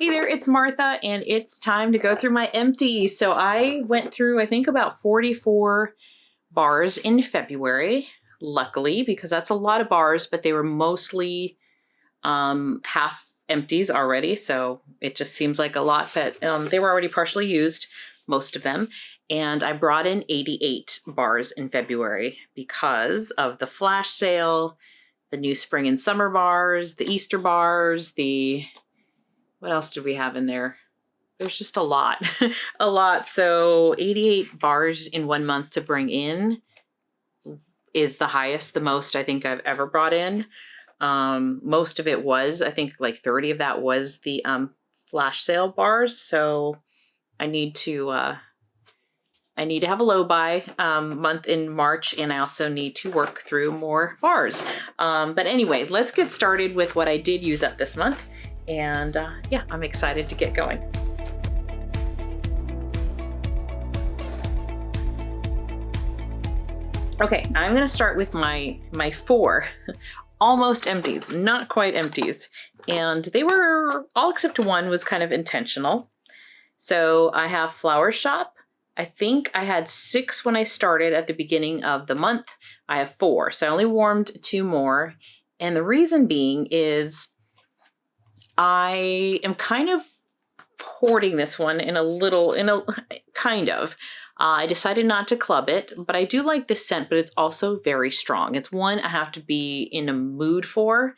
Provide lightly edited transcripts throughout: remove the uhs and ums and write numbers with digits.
Hey there, it's Martha, and it's time to go through my empties. So I went through, I think, about 44 bars in February, luckily, because that's a lot of bars, but they were mostly half empties already. So it just seems like a lot, but they were already partially used, most of them. And I brought in 88 bars in February because of the flash sale, the new spring and summer bars, the Easter bars, what else did we have in there? There's just a lot, a lot. So 88 bars in 1 month to bring in is the highest, the most I think I've ever brought in. Most of it was, I think like 30 of that was the flash sale bars. So I need to have a low buy month in March, and I also need to work through more bars. But anyway, let's get started with what I did use up this month. And yeah, I'm excited to get going. Okay, I'm gonna start with my 4 almost empties, not quite empties. And they were, all except one was kind of intentional. So I have Flower Shop. I think I had 6 when I started at the beginning of the month. I have 4, so I only warmed 2 more. And the reason being is I am kind of hoarding this one I decided not to club it, but I do like this scent, but it's also very strong. It's one I have to be in a mood for.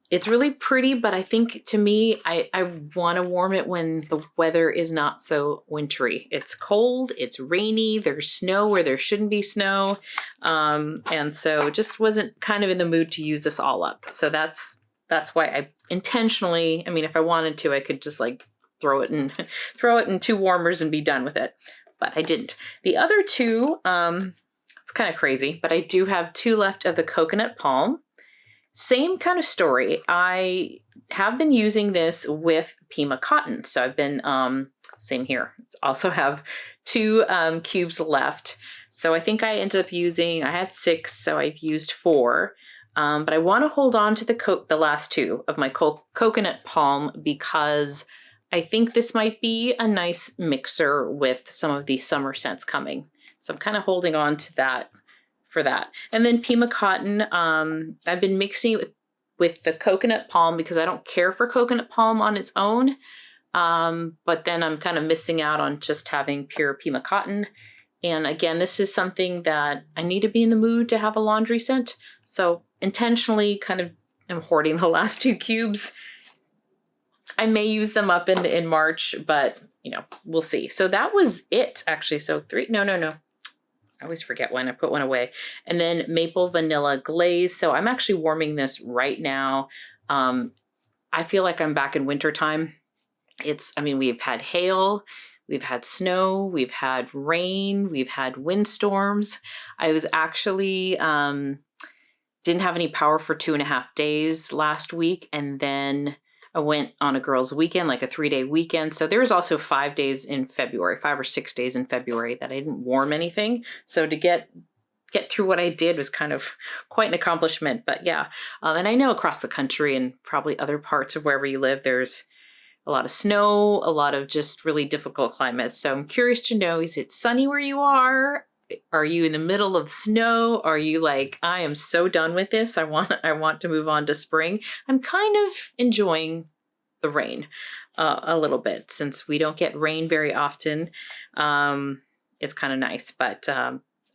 It's really pretty, but I think to me, I want to warm it when the weather is not so wintry. It's cold, it's rainy, there's snow where there shouldn't be snow. And so just wasn't kind of in the mood to use this all up. So that's why I intentionally, I mean, if I wanted to, I could just like throw it in 2 warmers and be done with it, but I didn't. The other 2, it's kind of crazy, but I do have 2 left of the Coconut Palm. Same kind of story. I have been using this with Pima Cotton. So I've been, same here. Also have 2 cubes left. So I think I ended up using, I had 6, so I've used 4. But I want to hold on to the last 2 of my Coconut Palm because I think this might be a nice mixer with some of the summer scents coming. So I'm kind of holding on to that for that. And then Pima Cotton, I've been mixing with the Coconut Palm because I don't care for Coconut Palm on its own. But then I'm kind of missing out on just having pure Pima Cotton. And again, this is something that I need to be in the mood to have a laundry scent. So intentionally kind of am hoarding the last 2 cubes. I may use them up in March, but you know, we'll see. So that was it actually. So 3, no. I always forget when I put one away. And then Maple Vanilla Glaze. So I'm actually warming this right now. I feel like I'm back in wintertime. I mean, we've had hail, we've had snow, we've had rain, we've had windstorms. I was actually, didn't have any power for 2.5 days last week. And then I went on a girls' weekend, like a 3-day weekend. So there was also 5 days in February, 5 or 6 days in February that I didn't warm anything. So to get through what I did was kind of quite an accomplishment. But yeah, and I know across the country and probably other parts of wherever you live, there's a lot of snow, a lot of just really difficult climates. So I'm curious to know, is it sunny where you are? Are you in the middle of snow? Are you like, I am so done with this. I want to move on to spring. I'm kind of enjoying the rain a little bit since we don't get rain very often. It's kind of nice, but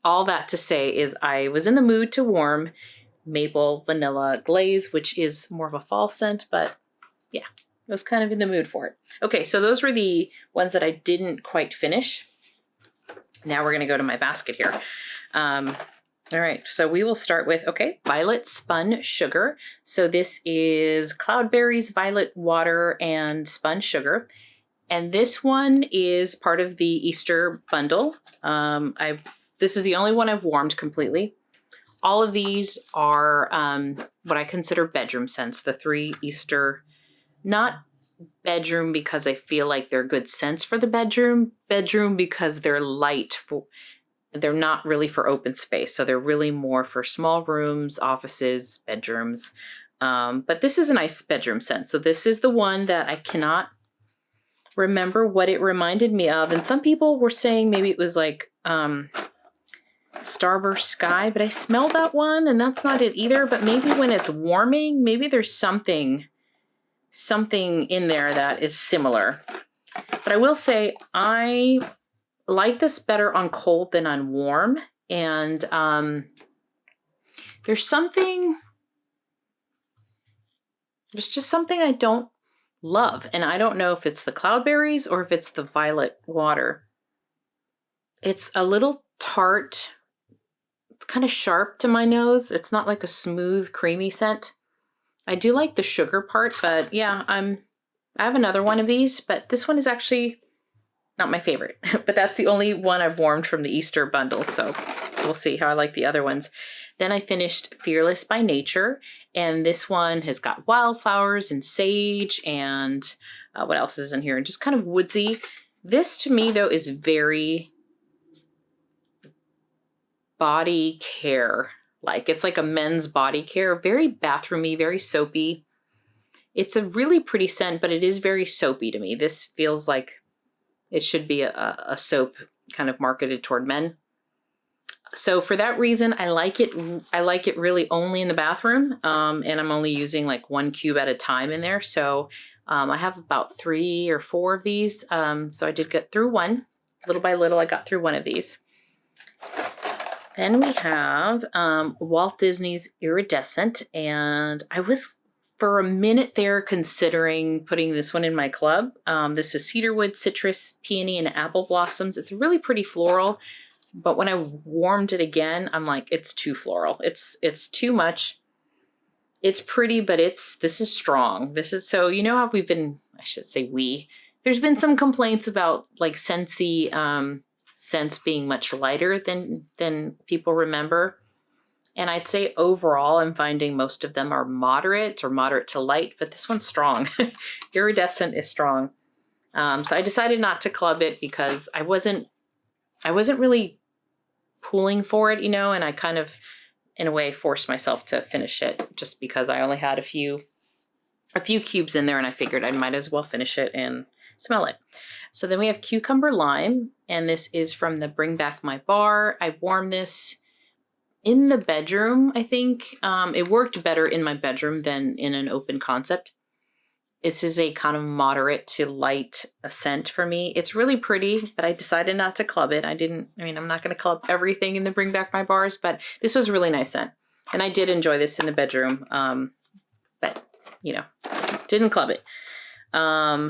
all that to say is I was in the mood to warm Maple Vanilla Glaze, which is more of a fall scent, but yeah, I was kind of in the mood for it. Okay, so those were the ones that I didn't quite finish. Now we're going to go to my basket here. All right, so we will start with, Violet Spun Sugar. So this is cloudberries, violet water, and spun sugar. And this one is part of the Easter bundle. This is the only one I've warmed completely. All of these are what I consider bedroom scents, the 3 Easter, not bedroom because I feel like they're good scents for the bedroom because they're light they're not really for open space. So they're really more for small rooms, offices, bedrooms. But this is a nice bedroom scent. So this is the one that I cannot remember what it reminded me of. And some people were saying maybe it was like Starburst Sky, but I smelled that one and that's not it either. But maybe when it's warming, maybe there's something in there that is similar. But I will say I like this better on cold than on warm. And there's just something I don't love. And I don't know if it's the cloudberries or if it's the violet water. It's a little tart. It's kind of sharp to my nose. It's not like a smooth, creamy scent. I do like the sugar part, but yeah, I have another one of these, but this one is actually not my favorite. But that's the only one I've warmed from the Easter bundle, so we'll see how I like the other ones. Then I finished Fearless by Nature, and this one has got wildflowers and sage and what else is in here? Just kind of woodsy. This to me though is very body care. Like it's like a men's body care, very bathroomy, very soapy. It's a really pretty scent, but it is very soapy to me. This feels like it should be a soap kind of marketed toward men. So for that reason, I like it. I like it really only in the bathroom, and I'm only using like 1 cube at a time in there. So I have about 3 or 4 of these. So I did get through one. Little by little, I got through one of these. Then we have Walt Disney's Iridescent, and I was for a minute there considering putting this one in my club. This is cedarwood, citrus, peony, and apple blossoms. It's really pretty floral, but when I warmed it again, I'm like, it's too floral. It's too much. It's pretty, but this is strong. This is, so you know how we've been, I should say there's been some complaints about like Scentsy scents being much lighter than people remember. And I'd say overall, I'm finding most of them are moderate or moderate to light, but this one's strong. Iridescent is strong. So I decided not to club it because I wasn't really pulling for it, you know, and I kind of, in a way, forced myself to finish it just because I only had a few cubes in there and I figured I might as well finish it and smell it. So then we have Cucumber Lime, and this is from the Bring Back My Bar. I warmed this in the bedroom, I think. It worked better in my bedroom than in an open concept. This is a kind of moderate to light scent for me. It's really pretty, but I decided not to club it. I'm not going to club everything in the Bring Back My Bars, but this was a really nice scent. And I did enjoy this in the bedroom, but, you know, didn't club it.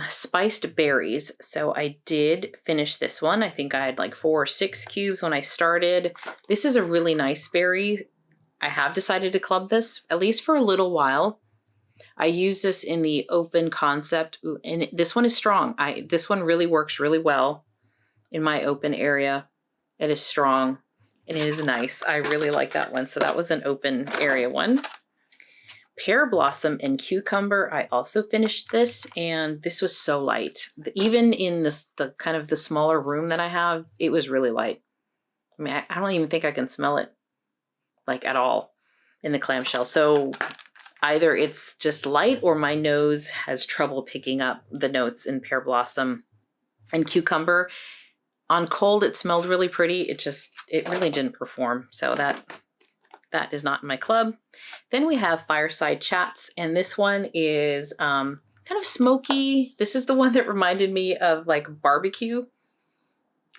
Spiced Berries. So I did finish this one. I think I had like 4 or 6 cubes when I started. This is a really nice berry. I have decided to club this, at least for a little while. I use this in the open concept, and this one is strong. This one really works really well in my open area. It is strong, and it is nice. I really like that one. So that was an open area one. Pear Blossom and Cucumber, I also finished this, and this was so light. Even in the kind of the smaller room that I have, it was really light. I mean, I don't even think I can smell it, like, at all in the clamshell. So either it's just light or my nose has trouble picking up the notes in Pear Blossom and Cucumber. On cold, it smelled really pretty. It really didn't perform. So that is not in my club. Then we have Fireside Chats, and this one is kind of smoky. This is the one that reminded me of like barbecue.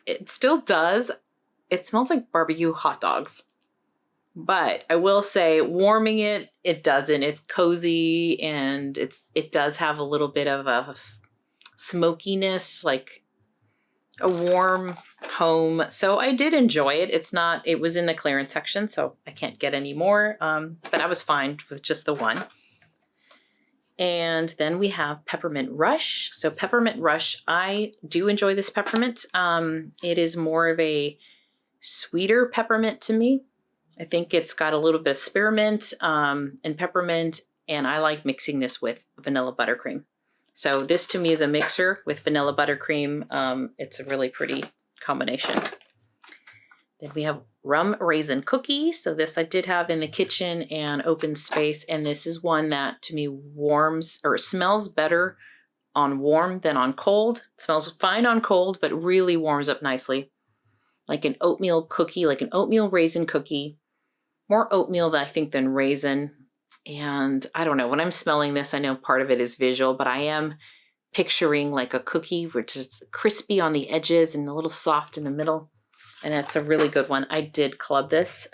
It still does. It smells like barbecue hot dogs. But I will say, warming it doesn't. It's cozy, and it does have a little bit of a smokiness, like a warm home. So I did enjoy it. It was in the clearance section, so I can't get any more. But I was fine with just the one. And then we have Peppermint Rush. So Peppermint Rush, I do enjoy this peppermint. It is more of a sweeter peppermint to me. I think it's got a little bit of spearmint and peppermint, and I like mixing this with vanilla buttercream. So this to me is a mixer with vanilla buttercream. It's a really pretty combination. Then we have rum raisin cookie. So this I did have in the kitchen and open space. And this is one that to me warms or smells better on warm than on cold. It smells fine on cold, but really warms up nicely. Like an oatmeal cookie, like an oatmeal raisin cookie. More oatmeal, I think, than raisin. And I don't know, when I'm smelling this, I know part of it is visual, but I am picturing like a cookie, which is crispy on the edges and a little soft in the middle. And it's a really good one. I did club this.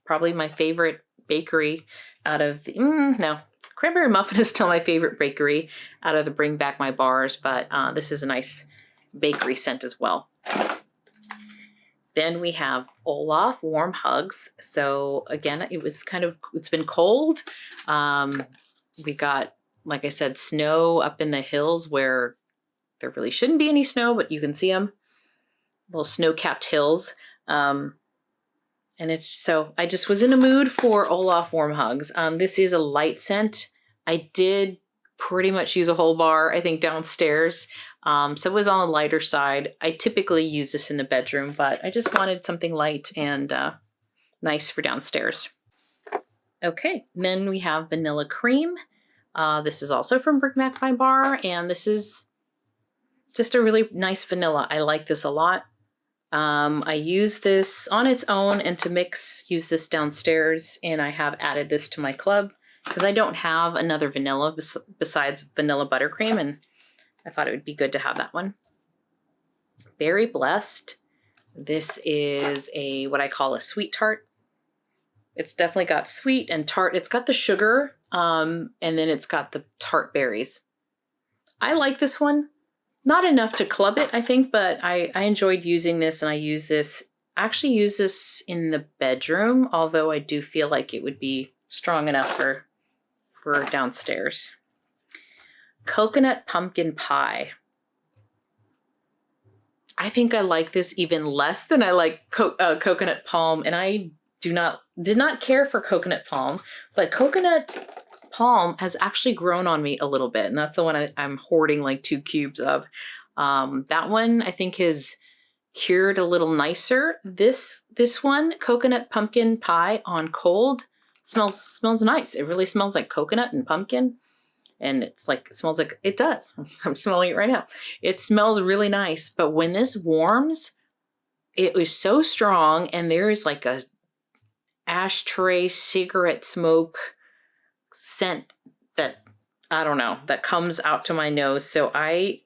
Probably my favorite bakery out of the, no, Cranberry Muffin is still my favorite bakery out of the Bring Back My Bars, but this is a nice bakery scent as well. Then we have Olaf Warm Hugs. So again, it's been cold. We got, like I said, snow up in the hills where there really shouldn't be any snow, but you can see them. Little snow-capped hills. And I just was in a mood for Olaf Warm Hugs. This is a light scent. I did pretty much use a whole bar, I think, downstairs. So it was on the lighter side. I typically use this in the bedroom, but I just wanted something light and nice for downstairs. Okay, then we have Vanilla Cream. This is also from Bring Back My Bar, and this is just a really nice vanilla. I like this a lot. I use this on its own and to mix, use this downstairs, and I have added this to my club because I don't have another vanilla besides vanilla buttercream, and I thought it would be good to have that one. Berry Blessed. This is what I call a sweet tart. It's definitely got sweet and tart. It's got the sugar, and then it's got the tart berries. I like this one. Not enough to club it, I think, but I enjoyed using this, and I actually use this in the bedroom, although I do feel like it would be strong enough for downstairs. Coconut Pumpkin Pie. I think I like this even less than I like Coconut Palm, and I did not care for Coconut Palm, but Coconut Palm has actually grown on me a little bit, and that's the one I'm hoarding like 2 cubes of. That one I think is cured a little nicer. This one, Coconut Pumpkin Pie on cold, smells nice. It really smells like coconut and pumpkin, and it smells like it does. I'm smelling it right now. It smells really nice, but when this warms, it was so strong, and there is like a ashtray cigarette smoke scent that I don't know, that comes out to my nose. So I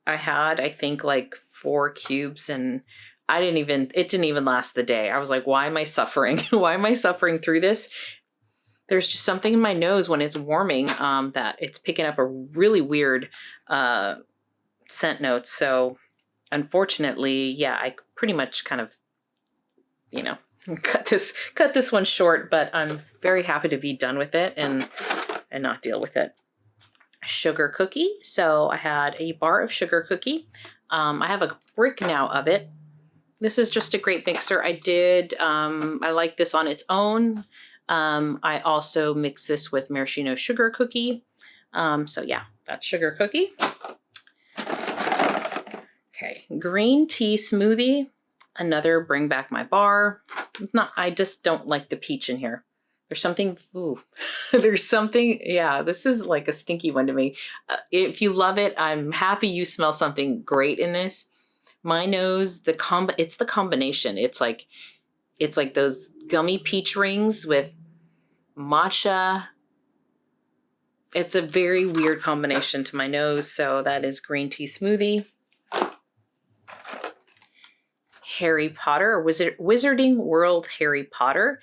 had, I think, like 4 cubes, and it didn't even last the day. I was like, why am I suffering? Why am I suffering through this? There's just something in my nose when it's warming that it's picking up a really weird scent note. So unfortunately, yeah, I pretty much kind of, cut this one short, but I'm very happy to be done with it and not deal with it. Sugar cookie. So I had a bar of sugar cookie. I have a brick now of it. This is just a great mixer. I like this on its own. I also mix this with maraschino sugar cookie. So yeah, that's sugar cookie. Okay, green tea smoothie. Another Bring Back My Bar. I just don't like the peach in here. There's something, yeah, this is like a stinky one to me. If you love it, I'm happy you smell something great in this. My nose, it's the combination. It's like those gummy peach rings with matcha. It's a very weird combination to my nose. So that is green tea smoothie. Harry Potter, or Wizarding World Harry Potter.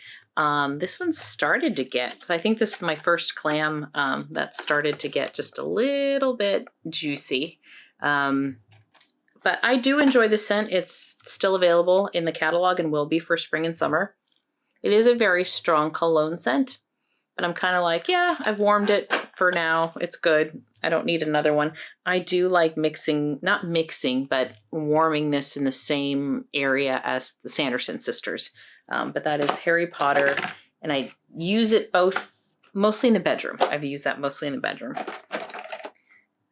This one started to get, so I think this is my first clam that started to get just a little bit juicy. But I do enjoy the scent. It's still available in the catalog and will be for spring and summer. It is a very strong cologne scent, but I'm kind of like, yeah, I've warmed it for now. It's good. I don't need another one. I do like not mixing, but warming this in the same area as the Sanderson sisters. But that is Harry Potter, and I use it mostly in the bedroom. I've used that mostly in the bedroom.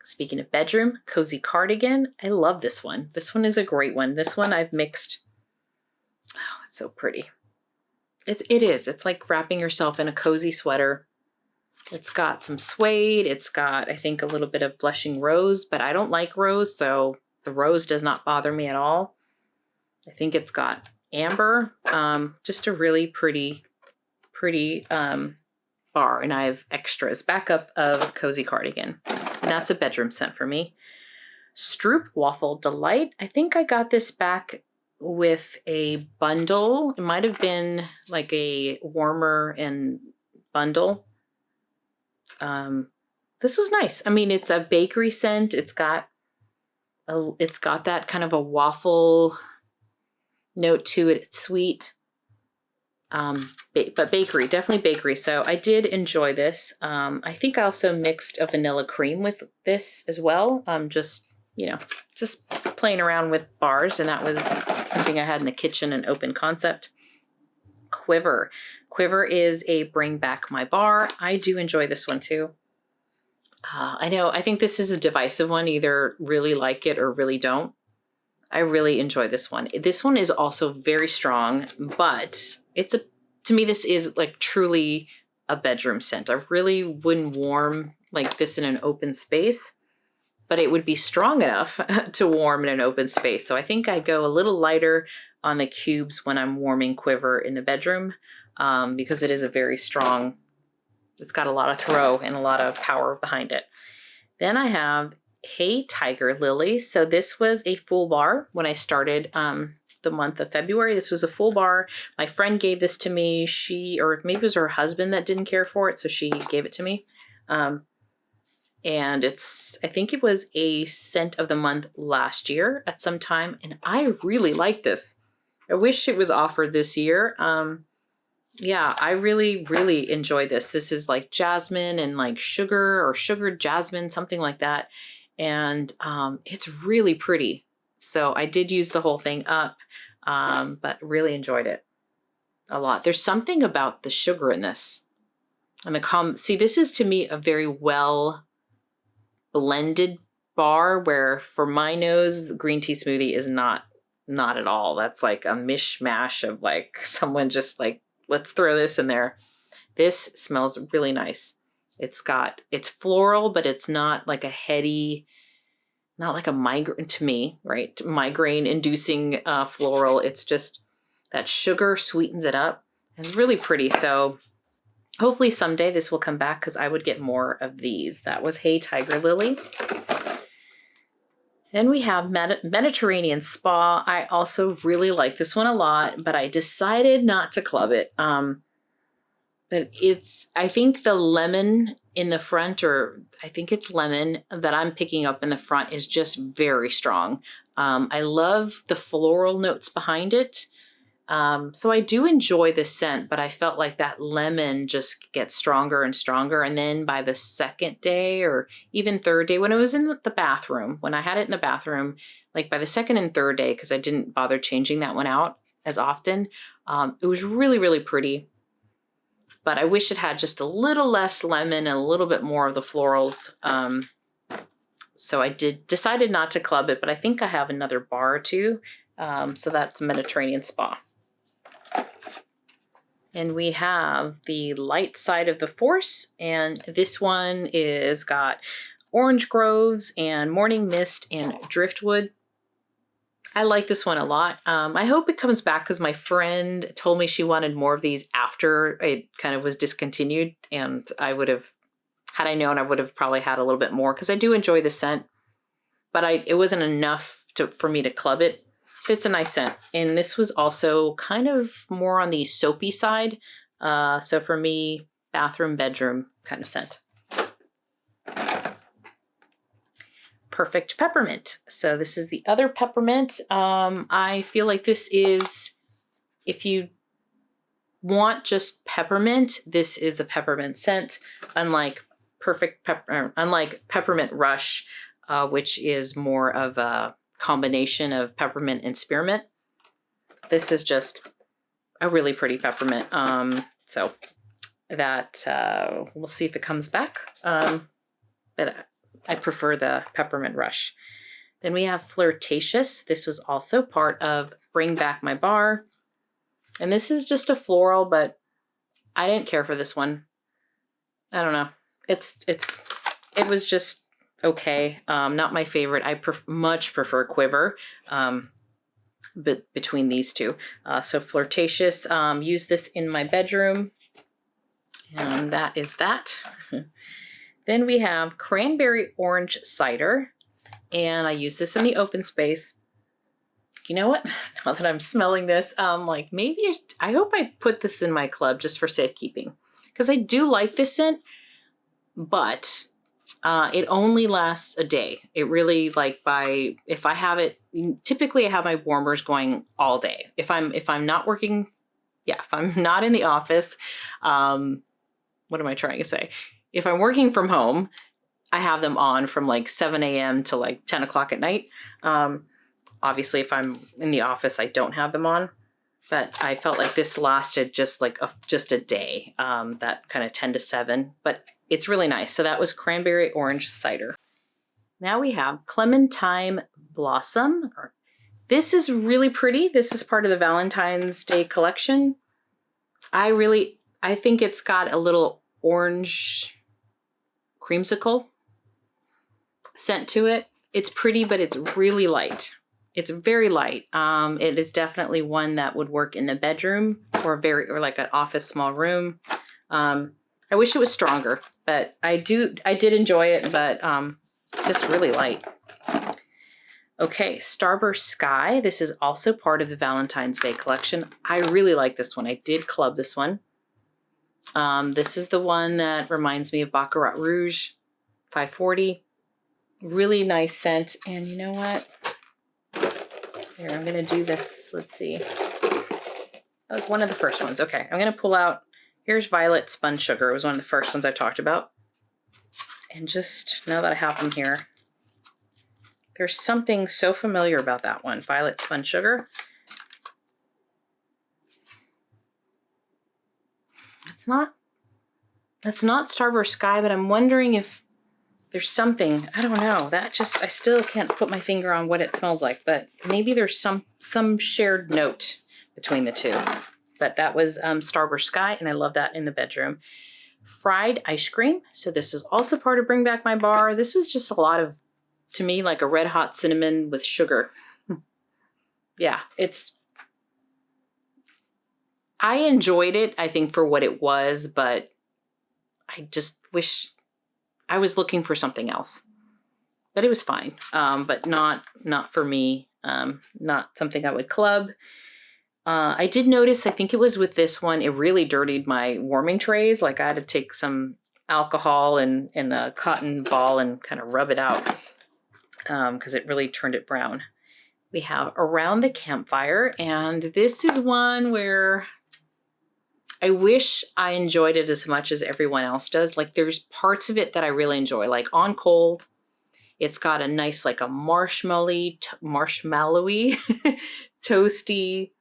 Speaking of bedroom, Cozy Cardigan. I love this one. This one is a great one. This one I've mixed, it's so pretty. It is. It's like wrapping yourself in a cozy sweater. It's got some suede. It's got, I think, a little bit of blushing rose, but I don't like rose, so the rose does not bother me at all. I think it's got amber. Just a really pretty bar, and I have extras. Backup of Cozy Cardigan. And that's a bedroom scent for me. Stroop Waffle Delight. I think I got this back with a bundle. It might have been like a warmer and bundle. This was nice. I mean, it's a bakery scent. It's got that kind of a waffle note to it. It's sweet. But bakery, definitely bakery. So I did enjoy this. I think I also mixed a vanilla cream with this as well. Just playing around with bars, and that was something I had in the kitchen, an open concept. Quiver. Quiver is a bring back my bar. I do enjoy this one too. I know, I think this is a divisive one. Either really like it or really don't. I really enjoy this one. This one is also very strong, but to me, this is like truly a bedroom scent. I really wouldn't warm like this in an open space, but it would be strong enough to warm in an open space. So I think I go a little lighter on the cubes when I'm warming Quiver in the bedroom, because it is a very strong, it's got a lot of throw and a lot of power behind it. Then I have Hey Tiger Lily. So this was a full bar when I started the month of February. This was a full bar. My friend gave this to me. Or maybe it was her husband that didn't care for it, so she gave it to me. And I think it was a scent of the month last year at some time, and I really like this. I wish it was offered this year. Yeah, I really, really enjoy this. This is like jasmine and like sugar or sugared jasmine, something like that. And it's really pretty. So I did use the whole thing up, but really enjoyed it a lot. There's something about the sugar in this. And see, this is to me a very well blended bar, where for my nose, the green tea smoothie is not at all. That's like a mishmash of like someone just like, let's throw this in there. This smells really nice. It's floral, but it's not like a heady, not like a migraine to me, right? Migraine inducing floral. It's just that sugar sweetens it up. It's really pretty. So hopefully someday this will come back, because I would get more of these. That was Hey Tiger Lily. Then we have Mediterranean Spa. I also really like this one a lot, but I decided not to club it. But I think the lemon in the front, or I think it's lemon that I'm picking up in the front, is just very strong. I love the floral notes behind it. So I do enjoy the scent, but I felt like that lemon just gets stronger and stronger. And then by the second day or even third day, when it was in the bathroom, when I had it in the bathroom, like by the second and third day, because I didn't bother changing that one out as often, it was really, really pretty. But I wish it had just a little less lemon and a little bit more of the florals. So I decided not to club it, but I think I have another bar or two. So that's Mediterranean Spa. And we have the Light Side of the Force, and this one is got Orange Groves and Morning Mist and Driftwood. I like this one a lot. I hope it comes back, because my friend told me she wanted more of these after it kind of was discontinued, and I would have, had I known, I would have probably had a little bit more, because I do enjoy the scent, but it wasn't enough for me to club it. It's a nice scent. And this was also kind of more on the soapy side. So for me, bathroom, bedroom kind of scent. Perfect Peppermint. So this is the other peppermint. I feel like this is, if you want just peppermint, this is a peppermint scent, unlike Peppermint Rush, which is more of a combination of peppermint and spearmint. This is just a really pretty peppermint. So that we'll see if it comes back. But I prefer the Peppermint Rush. Then we have Flirtatious. This was also part of Bring Back My Bar. And this is just a floral, but I didn't care for this one. I don't know. It was just okay. Not my favorite. I much prefer Quiver. But between these two. So Flirtatious, use this in my bedroom. And that is that. Then we have Cranberry Orange Cider. And I use this in the open space. You know what? Now that I'm smelling this, like maybe I hope I put this in my club just for safekeeping. Because I do like this scent, but it only lasts a day. It really, like, if I have it, typically I have my warmers going all day. If I'm not working, if I'm not in the office, what am I trying to say? If I'm working from home, I have them on from like 7 a.m. to like 10 o'clock at night. Obviously, if I'm in the office, I don't have them on. But I felt like this lasted just like just a day, that kind of 10 to 7. But it's really nice. So that was Cranberry Orange Cider. Now we have Clementine Blossom. This is really pretty. This is part of the Valentine's Day collection. I think it's got a little orange creamsicle scent to it. It's pretty, but it's really light. It's very light. It is definitely one that would work in the bedroom or like an office small room. I wish it was stronger, but I did enjoy it, but just really light. Okay, Starburst Sky. This is also part of the Valentine's Day collection. I really like this one. I did club this one. This is the one that reminds me of Baccarat Rouge 540. Really nice scent. And you know what? Here, I'm going to do this. Let's see. That was one of the first ones. Okay, I'm going to pull out. Here's Violet Spun Sugar. It was one of the first ones I talked about. And just now that I have them here, there's something so familiar about that one. Violet Spun Sugar. That's not Starburst Sky, but I'm wondering if there's something, I don't know, I still can't put my finger on what it smells like, but maybe there's some shared note between the two. But that was Starburst Sky, and I love that in the bedroom. Fried Ice Cream. So this was also part of Bring Back My Bar. This was just a lot of, to me, like a red hot cinnamon with sugar. Yeah, I enjoyed it, I think, for what it was, but I just wish I was looking for something else. But it was fine, but not for me, not something I would club. I did notice, I think it was with this one, it really dirtied my warming trays. Like I had to take some alcohol and a cotton ball and kind of rub it out because it really turned it brown. We have Around the Campfire, and this is one where I wish I enjoyed it as much as everyone else does. Like there's parts of it that I really enjoy, like On Cold. It's got a nice, like a marshmallowy, toasty.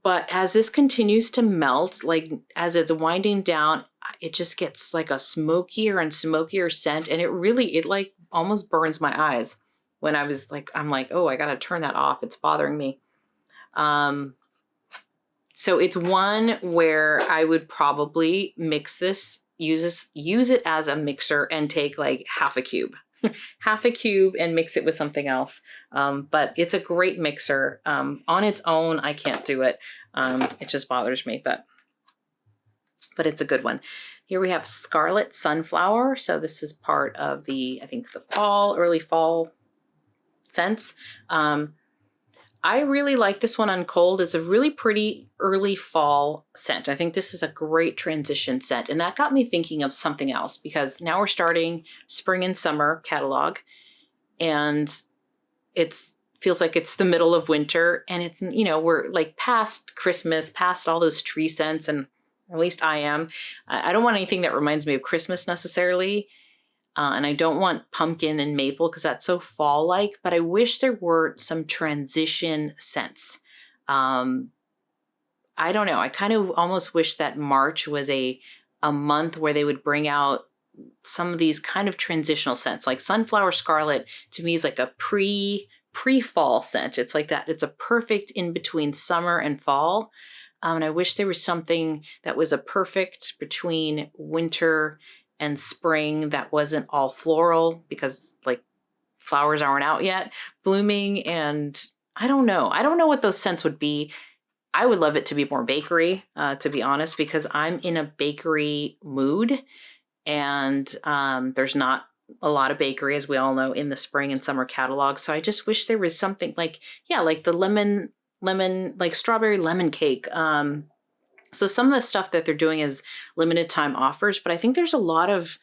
But as this continues to melt, like as it's winding down, it just gets like a smokier and smokier scent. And it like almost burns my eyes when I'm like, oh, I got to turn that off. It's bothering me. So it's one where I would probably mix this, use it as a mixer and take like half a cube and mix it with something else. But it's a great mixer. On its own, I can't do it. It just bothers me, but it's a good one. Here we have Scarlet Sunflower. So this is part of I think the early fall scents. I really like this one on Cold. It's a really pretty early fall scent. I think this is a great transition scent. And that got me thinking of something else because now we're starting spring and summer catalog and feels like it's the middle of winter and it's, we're like past Christmas, past all those tree scents. And at least I am. I don't want anything that reminds me of Christmas necessarily. And I don't want pumpkin and maple because that's so fall-like, but I wish there were some transition scents. I don't know. I kind of almost wish that March was a month where they would bring out some of these kind of transitional scents. Like Sunflower Scarlet to me is like a pre-fall scent. It's like that. It's a perfect in between summer and fall. And I wish there was something that was a perfect between winter and spring that wasn't all floral, because like flowers aren't out yet blooming. And I don't know. I don't know what those scents would be. I would love it to be more bakery, to be honest, because I'm in a bakery mood, and there's not a lot of bakery, as we all know, in the spring and summer catalog. So I just wish there was something like, yeah, like the lemon, like strawberry lemon cake. So some of the stuff that they're doing is limited time offers, but I think there's a lot of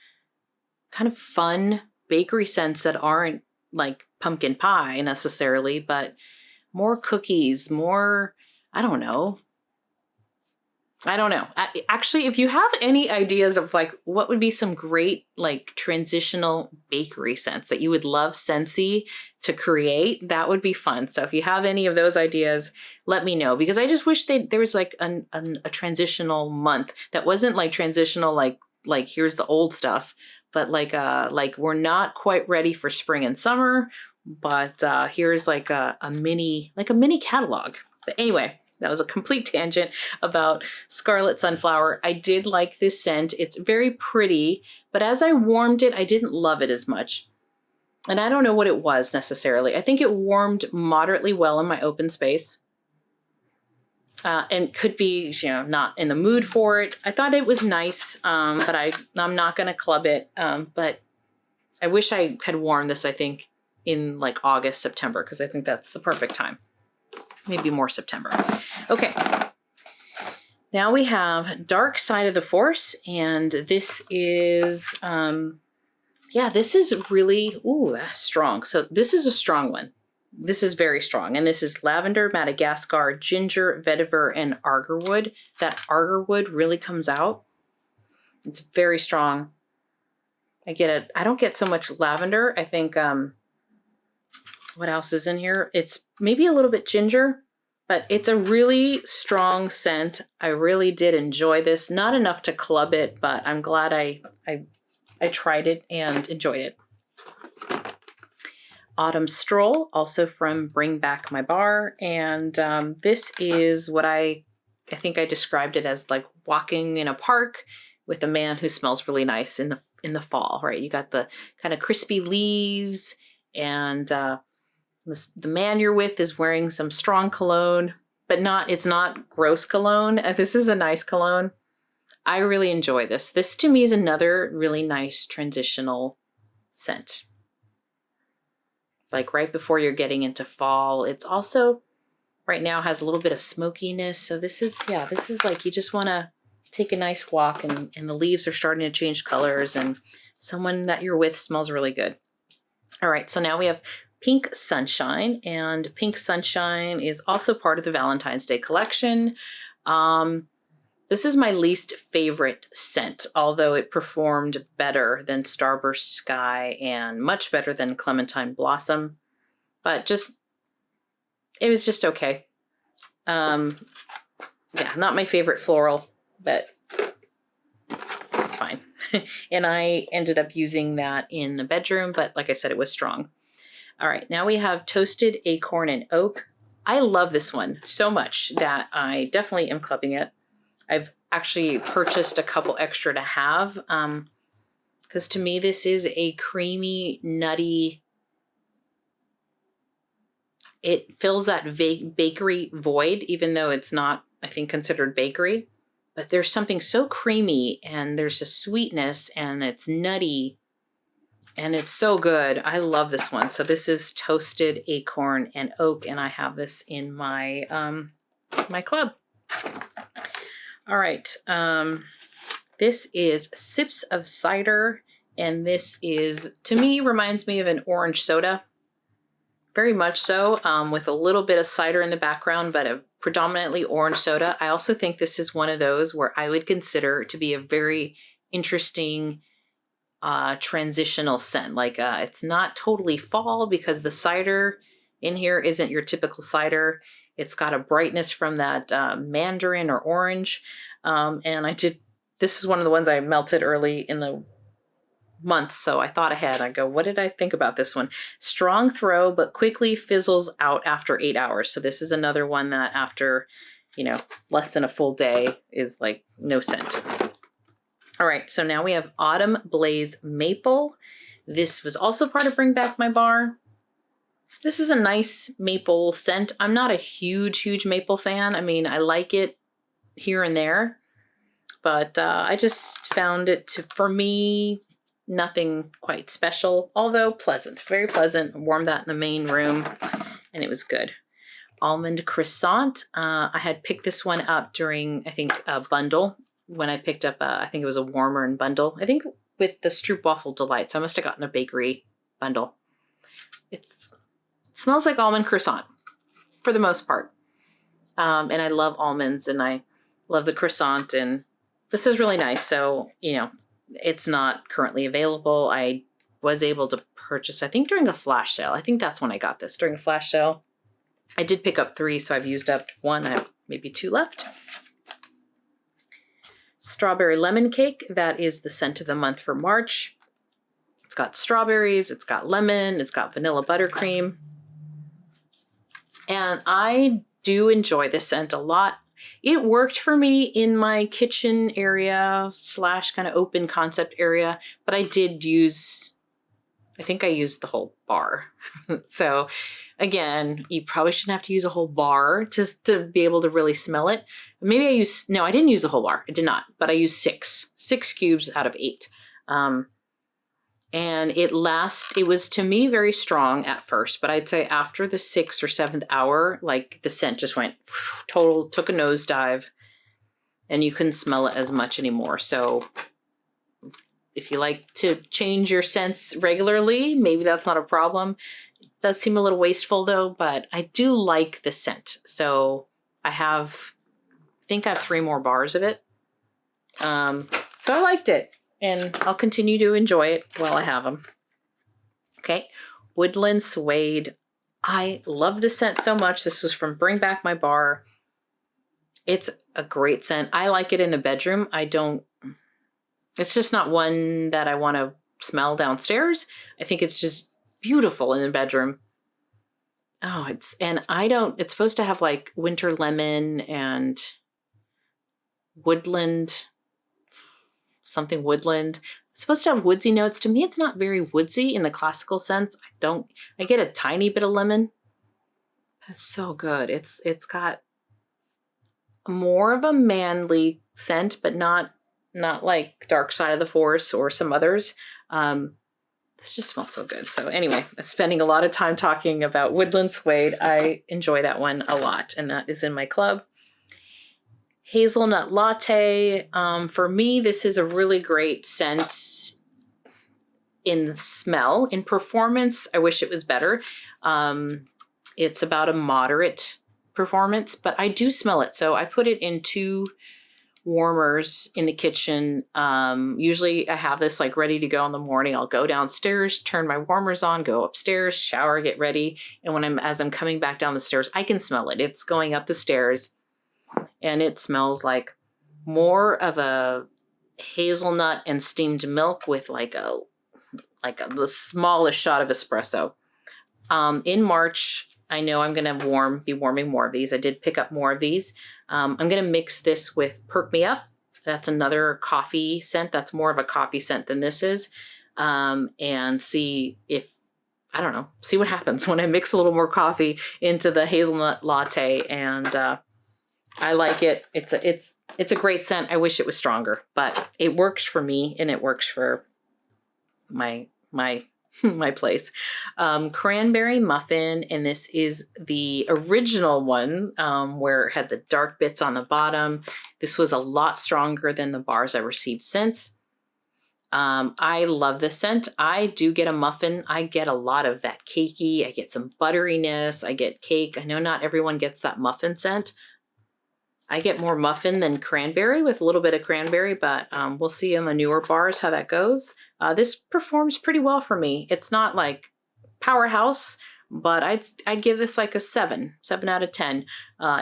kind of fun bakery scents that aren't like pumpkin pie necessarily, but more cookies, more, I don't know. Actually, if you have any ideas of like what would be some great like transitional bakery scents that you would love Scentsy to create, that would be fun. So if you have any of those ideas, let me know, because I just wish there was like a transitional month that wasn't like transitional like here's the old stuff, but like we're not quite ready for spring and summer, but here's like a mini catalog. But anyway, that was a complete tangent about Scarlet Sunflower. I did like this scent. It's very pretty, but as I warmed it, I didn't love it as much. And I don't know what it was necessarily. I think it warmed moderately well in my open space. And could be, not in the mood for it. I thought it was nice, but I'm not going to club it. But I wish I had worn this, I think, in like August, September, because I think that's the perfect time. Maybe more September. Okay. Now we have Dark Side of the Force, and this is, this is really, that's strong. So this is a strong one. This is very strong, and this is lavender, Madagascar, ginger, vetiver, and agarwood. That agarwood really comes out. It's very strong. I don't get so much lavender. I think, what else is in here? It's maybe a little bit ginger, but it's a really strong scent. I really did enjoy this. Not enough to club it, but I'm glad I tried it and enjoyed it. Autumn Stroll, also from Bring Back My Bar. And this is what I think I described it as, like walking in a park with a man who smells really nice in the fall, right? You got the kind of crispy leaves, and the man you're with is wearing some strong cologne, but it's not gross cologne. This is a nice cologne. I really enjoy this. This to me is another really nice transitional scent. Like right before you're getting into fall. It's also right now has a little bit of smokiness. So this is like you just want to take a nice walk, and the leaves are starting to change colors, and someone that you're with smells really good. All right, so now we have Pink Sunshine, and Pink Sunshine is also part of the Valentine's Day collection. This is my least favorite scent, although it performed better than Starburst Sky and much better than Clementine Blossom, but it was just okay. Not my favorite floral, but it's fine. And I ended up using that in the bedroom, but like I said, it was strong. All right, now we have Toasted Acorn and Oak. I love this one so much that I definitely am clubbing it. I've actually purchased a couple extra to have, because to me this is a creamy, nutty, it fills that bakery void, even though it's not, I think, considered bakery. But there's something so creamy, and there's a sweetness, and it's nutty, and it's so good. I love this one. So this is Toasted Acorn and Oak, and I have this in my my club. All right. This is Sips of Cider, and this is, to me, reminds me of an orange soda. Very much so, with a little bit of cider in the background, but a predominantly orange soda. I also think this is one of those where I would consider to be a very interesting transitional scent. Like it's not totally fall, because the cider in here isn't your typical cider. It's got a brightness from that mandarin or orange. And this is one of the ones I melted early in the months, so I thought ahead. I go, what did I think about this one? Strong throw, but quickly fizzles out after 8 hours. So this is another one that after, you know, less than a full day is like no scent. All right, so now we have Autumn Blaze Maple. This was also part of Bring Back My Bar. This is a nice maple scent. I'm not a huge maple fan. I mean, I like it here and there, but I just found it to, for me, nothing quite special, although pleasant, very pleasant. I warmed that in the main room and it was good. Almond Croissant. I had picked this one up during, I think, a bundle when I picked up, I think it was a warmer and bundle. I think with the Stroopwafel Delight. So I must have gotten a bakery bundle. It smells like almond croissant for the most part. And I love almonds and I love the croissant, and this is really nice. So, you know, it's not currently available. I was able to purchase, I think during a flash sale. I think that's when I got this, during a flash sale. I did pick up 3, so I've used up 1. I have maybe 2 left. Strawberry Lemon Cake. That is the scent of the month for March. It's got strawberries, it's got lemon, it's got vanilla buttercream. And I do enjoy this scent a lot. It worked for me in my kitchen area / kind of open concept area, but I did use, I think I used the whole bar. So again, you probably shouldn't have to use a whole bar to be able to really smell it. Maybe I used, no, I didn't use the whole bar. I did not, but I used 6 cubes out of 8. And it was to me very strong at first, but I'd say after the 6th or 7th hour, like the scent just went took a nosedive and you couldn't smell it as much anymore. So if you like to change your scents regularly, maybe that's not a problem. It does seem a little wasteful though, but I do like the scent. So I think I have 3 more bars of it. So I liked it. And I'll continue to enjoy it while I have them. Okay, Woodland Suede. I love this scent so much. This was from Bring Back My Bar. It's a great scent. I like it in the bedroom. It's just not one that I want to smell downstairs. I think it's just beautiful in the bedroom. Oh, it's supposed to have like winter lemon and woodland, something woodland. It's supposed to have woodsy notes. To me, it's not very woodsy in the classical sense. I get a tiny bit of lemon. That's so good. It's got more of a manly scent, but not like Dark Side of the Forest or some others. This just smells so good. So anyway, spending a lot of time talking about Woodland Suede. I enjoy that one a lot, and that is in my club. Hazelnut Latte. For me, this is a really great scent in smell. In performance, I wish it was better. It's about a moderate performance, but I do smell it. So I put it in 2 warmers in the kitchen. Usually I have this like ready to go in the morning. I'll go downstairs, turn my warmers on, go upstairs, shower, get ready. And as I'm coming back down the stairs, I can smell it. It's going up the stairs. And it smells like more of a hazelnut and steamed milk with the smallest shot of espresso. In March, I know I'm going to be warming more of these. I did pick up more of these. I'm going to mix this with Perk Me Up. That's another coffee scent. That's more of a coffee scent than this is. And see what happens when I mix a little more coffee into the hazelnut latte. And I like it. It's a great scent. I wish it was stronger, but it works for me and it works for my place. Cranberry Muffin, and this is the original one where it had the dark bits on the bottom. This was a lot stronger than the bars I've received since. I love this scent. I do get a muffin. I get a lot of that cakey. I get some butteriness. I get cake. I know not everyone gets that muffin scent. I get more muffin than cranberry with a little bit of cranberry, but we'll see in the newer bars how that goes. This performs pretty well for me. It's not like powerhouse, but I'd give this like a 7 out of 10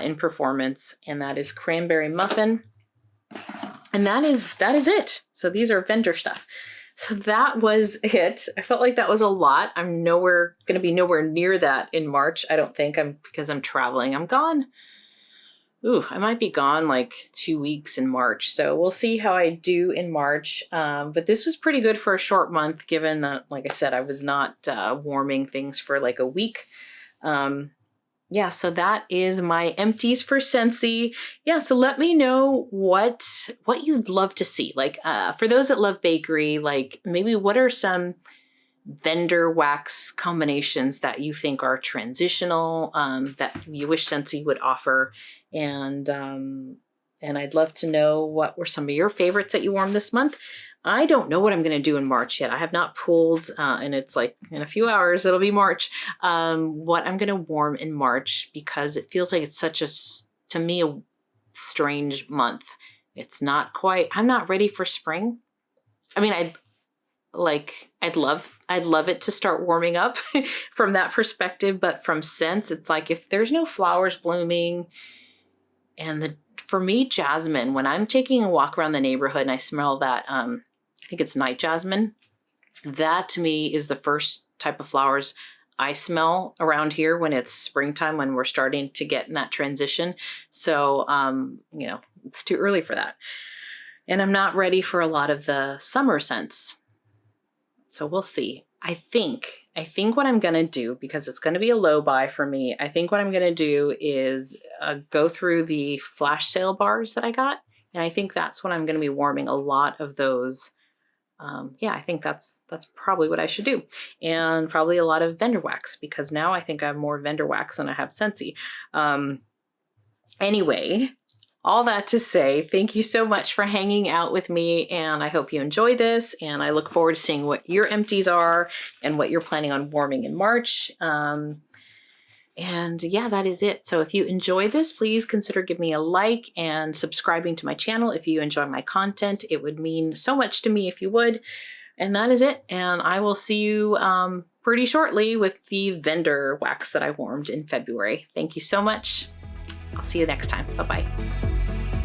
in performance, and that is Cranberry Muffin. And that is it. So these are vendor stuff. So that was it. I felt like that was a lot. I'm going to be nowhere near that in March. I don't think because I'm traveling. I'm gone. Ooh, I might be gone like 2 weeks in March. So we'll see how I do in March. But this was pretty good for a short month, given that, like I said, I was not warming things for like a week. Yeah, so that is my empties for Scentsy. Yeah, so let me know what you'd love to see. Like for those that love bakery, like maybe what are some vendor wax combinations that you think are transitional, that you wish Scentsy would offer. And I'd love to know what were some of your favorites that you warmed this month. I don't know what I'm going to do in March yet. I have not pulled, and it's like in a few hours, it'll be March, what I'm going to warm in March, because it feels like it's such to me, a strange month. It's not quite, I'm not ready for spring. I mean, I'd love it to start warming up from that perspective, but from scents, it's like if there's no flowers blooming, and for me, jasmine, when I'm taking a walk around the neighborhood and I smell that, I think it's night jasmine, that to me is the first type of flowers I smell around here when it's springtime, when we're starting to get in that transition. So, it's too early for that. And I'm not ready for a lot of the summer scents. So we'll see. I think what I'm going to do, because it's going to be a low buy for me, I think what I'm going to do is go through the flash sale bars that I got. And I think that's when I'm going to be warming a lot of those. I think that's probably what I should do. And probably a lot of vendor wax, because now I think I have more vendor wax than I have Scentsy. Anyway, all that to say, thank you so much for hanging out with me, and I hope you enjoy this, and I look forward to seeing what your empties are and what you're planning on warming in March. And yeah, that is it. So if you enjoy this, please consider giving me a like and subscribing to my channel. If you enjoy my content, it would mean so much to me if you would. And that is it. And I will see you pretty shortly with the vendor wax that I warmed in February. Thank you so much. I'll see you next time. Bye-bye.